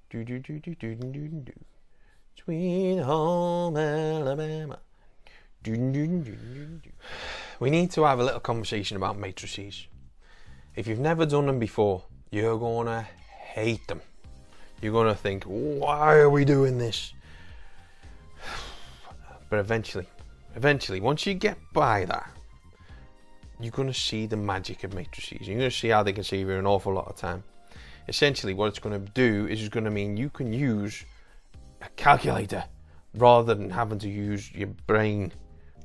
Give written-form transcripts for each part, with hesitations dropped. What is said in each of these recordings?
Do do do do do do do do. Sweet home Alabama. Do do do do do do. We need to have a little conversation about matrices. If you've never done them before, you're gonna hate them. You're gonna think, why are we doing this? But eventually, once you get by that, you're gonna see the magic of matrices. You're gonna see how they can save you an awful lot of time. Essentially, what it's gonna do is it's gonna mean you can use a calculator rather than having to use your brain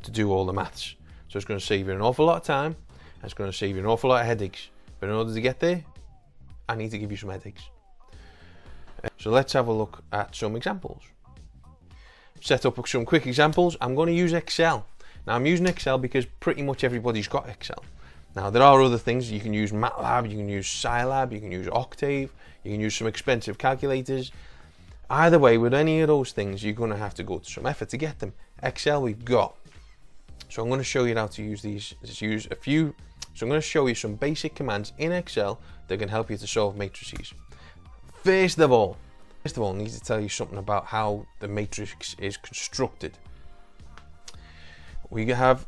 to do all the maths. So it's gonna save you an awful lot of time, and it's gonna save you an awful lot of headaches. But in order to get there, I need to give you some headaches. So let's have a look at some examples. Set up some quick examples. I'm going to use Excel. Now I'm using Excel because pretty much everybody's got Excel. Now there are other things. You can use MATLAB, you can use Scilab, you can use Octave, you can use some expensive calculators. Either way, with any of those things, you're going to have to go to some effort to get them. Excel we've got. So I'm going to show you how to use these. So I'm going to show you some basic commands in Excel that can help you to solve matrices. First of all, I need to tell you something about how the matrix is constructed. We have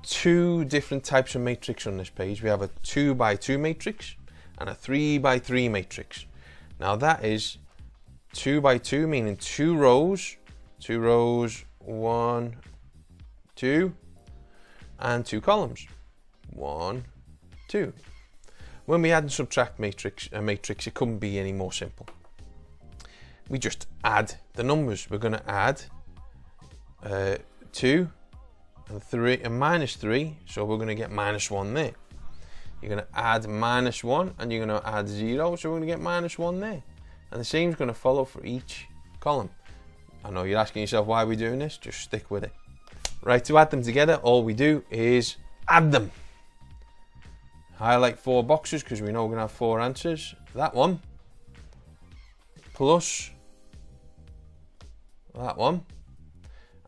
two different types of matrix on this page. We have a 2 by 2 matrix and a 3 by 3 matrix. Now that is 2 by 2, meaning two rows, 1, 2, and 2 columns, 1, 2. When we add and subtract a matrix, it couldn't be any more simple. We just add the numbers. We're going to add 2 and 3 and minus 3, so we're going to get minus 1 there. You're going to add minus 1 and you're going to add 0, so we're going to get minus 1 there. And the same is going to follow for each column. I know you're asking yourself, why are we doing this? Just stick with it. Right, to add them together, all we do is add them. Highlight 4 boxes because we know we're going to have 4 answers. That one, plus that one.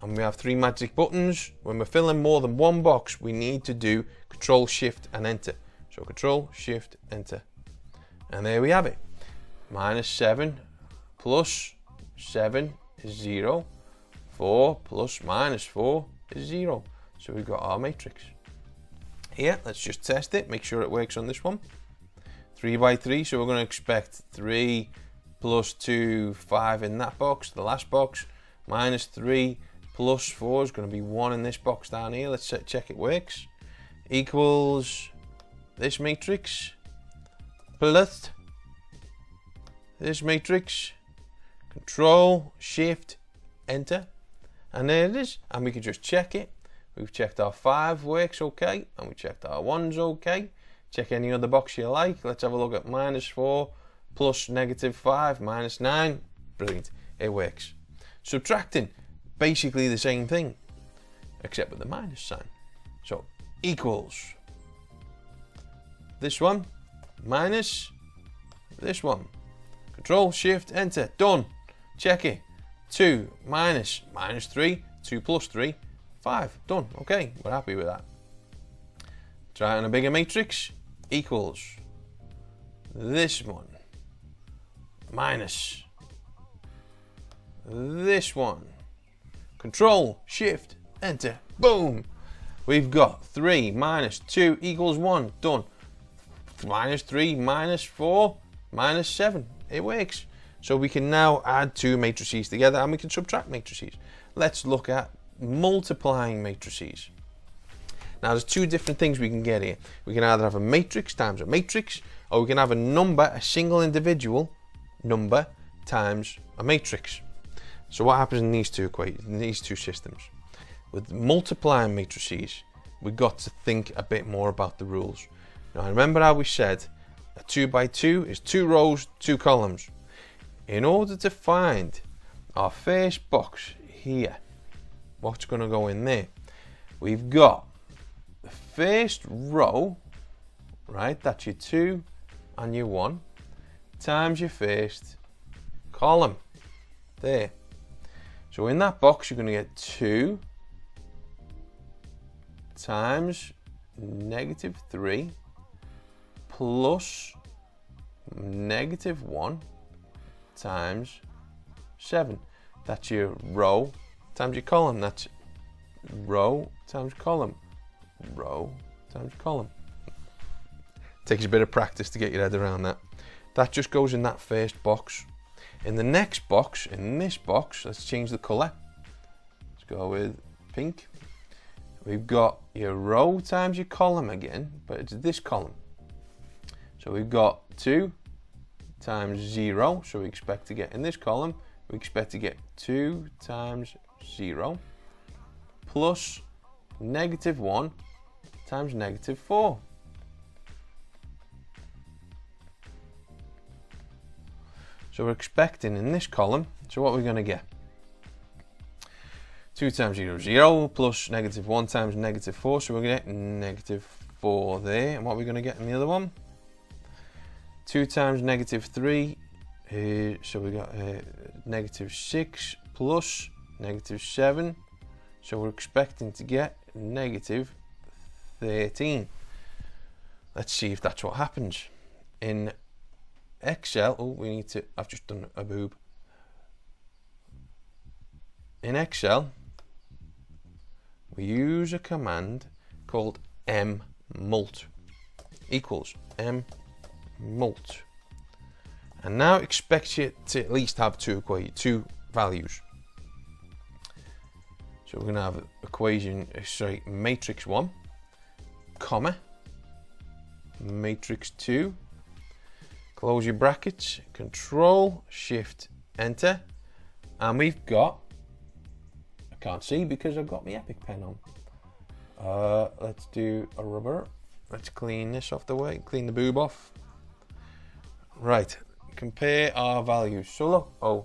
And we have 3 magic buttons. When we're filling more than one box, we need to do Control, Shift, and Enter. So Control, Shift, Enter. And there we have it. Minus 7 plus 7 is 0. 4 plus minus 4 is 0. So we've got our matrix. Here, let's just test it, make sure it works on this one. 3 by 3, so we're going to expect 3 plus 2, 5 in that box, the last box. Minus 3 plus 4 is going to be 1 in this box down here. Let's check it works. Equals this matrix plus this matrix. Control, Shift, Enter. And there it is. And we can just check it. We've checked our 5 works okay, and we checked our 1's okay. Check any other box you like. Let's have a look at minus 4 plus negative 5 minus 9. Brilliant, it works. Subtracting, basically the same thing, except with the minus sign. So equals this one minus this one. Control, Shift, Enter, done. Check it. 2 minus 3, 2 plus 3, 5, done. Okay, we're happy with that. Try it on a bigger matrix. Equals this one minus this one. Control, Shift, Enter, boom. We've got 3 minus 2 equals 1, done. Minus 3 minus 4 minus 7, it works. So we can now add 2 matrices together and we can subtract matrices. Let's look at multiplying matrices. Now there's 2 different things we can get here. We can either have a matrix times a matrix, or we can have a number, a single individual number times a matrix. So what happens in these two systems? With multiplying matrices, we've got to think a bit more about the rules. Now remember how we said a 2 by 2 is 2 rows, 2 columns. In order to find our first box here, what's going to go in there? We've got the first row, right? That's your 2 and your 1 times your first column there. So in that box, you're going to get 2 times negative 3 plus negative 1 times 7. That's your row times your column. That's row times column. Row times column. Takes a bit of practice to get your head around that. That just goes in that first box. In the next box, in this box, let's change the colour. Let's go with pink. We've got your row times your column again, but it's this column. So we've got 2 times 0, so we expect to get in this column, we expect to get 2 times 0 plus -1 times -4. So we're expecting in this column, so what are we going to get? 2 times 0, 0, plus -1 times -4, so we're going to get -4 there. And what are we going to get in the other one? 2 times -3, so we got -6 plus -7, so we're expecting to get -13. Let's see if that's what happens. In Excel, oh, we need to, I've just done a boob. In Excel, we use a command called mmult equals mmult, and now it expects you to at least have two values. So we're going to have matrix 1, comma, matrix 2, close your brackets, Control Shift Enter, and we've got, I can't see because I've got my Epic pen on. Let's do a rubber. Let's clean this off the way, clean the boob off. Right, compare our values. So look, oh,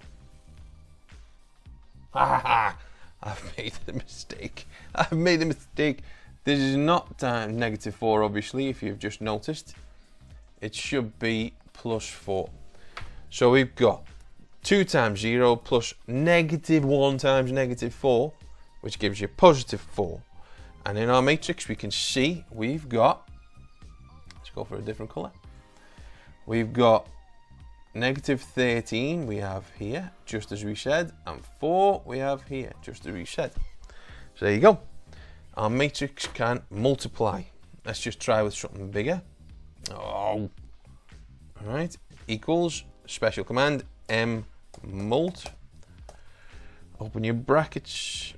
I've made a mistake. I've made a mistake. This is not times -4, obviously, if you've just noticed. It should be +4. So we've got 2 times 0 plus -1 times -4, which gives you +4. And in our matrix, we can see we've got, let's go for a different color. We've got -13 we have here, just as we said, and 4 we have here, just as we said. So there you go. Our matrix can multiply. Let's just try with something bigger. Oh, all right, equals, special command, mmult. Open your brackets,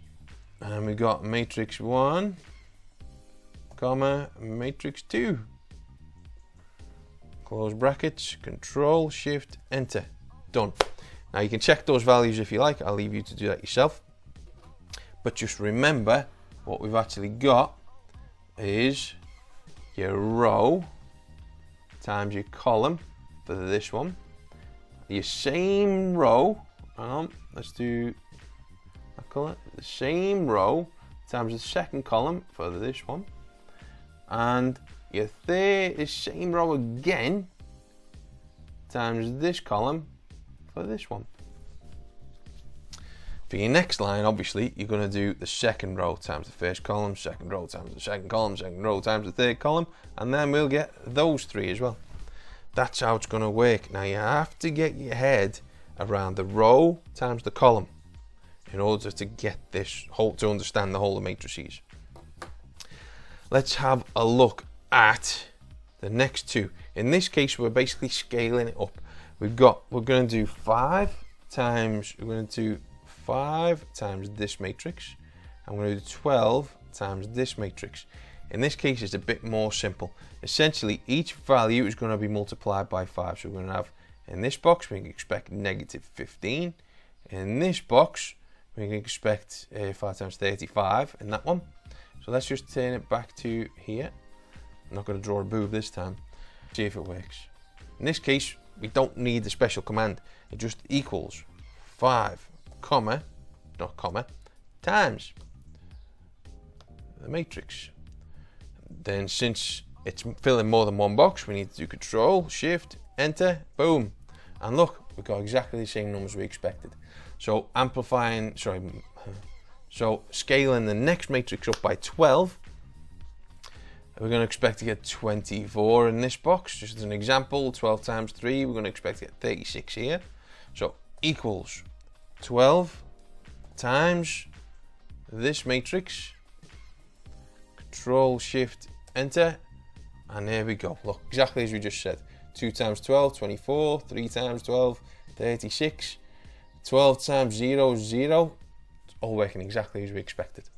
and we got matrix 1, comma, matrix 2. Close brackets, Control Shift Enter. Done. Now you can check those values if you like. I'll leave you to do that yourself. But just remember, what we've actually got is your row times your column for this one. Your same row, let's do a color. The same row times the second column for this one. And your third is same row again times this column for this one. For your next line, obviously, you're going to do the second row times the first column, second row times the second column, second row times the third column, and then we'll get those 3 as well. That's how it's going to work. Now you have to get your head around the row times the column in order to get this to understand the whole of matrices. Let's have a look at the next 2. In this case, we're basically scaling it up. We're going to do 5 times this matrix, and we're going to do 12 times this matrix. In this case, it's a bit more simple. Essentially, each value is going to be multiplied by 5. So we're going to have, in this box, we can expect -15. In this box, we can expect 5 times 35 in that one. So let's just turn it back to here. I'm not going to draw a boob this time. See if it works. In this case, we don't need the special command. It just equals 5, comma, not comma, times the matrix. Then since it's filling more than one box, we need to do Control Shift Enter, boom, and look, we've got exactly the same numbers we expected. So scaling the next matrix up by 12, we're going to expect to get 24 in this box. Just as an example, 12 times 3, we're going to expect to get 36 here. So equals 12 times this matrix, Control Shift Enter, and there we go. Look, exactly as we just said. 2 times 12, 24, 3 times 12, 36, 12 times 0 is 0. It's all working exactly as we expected.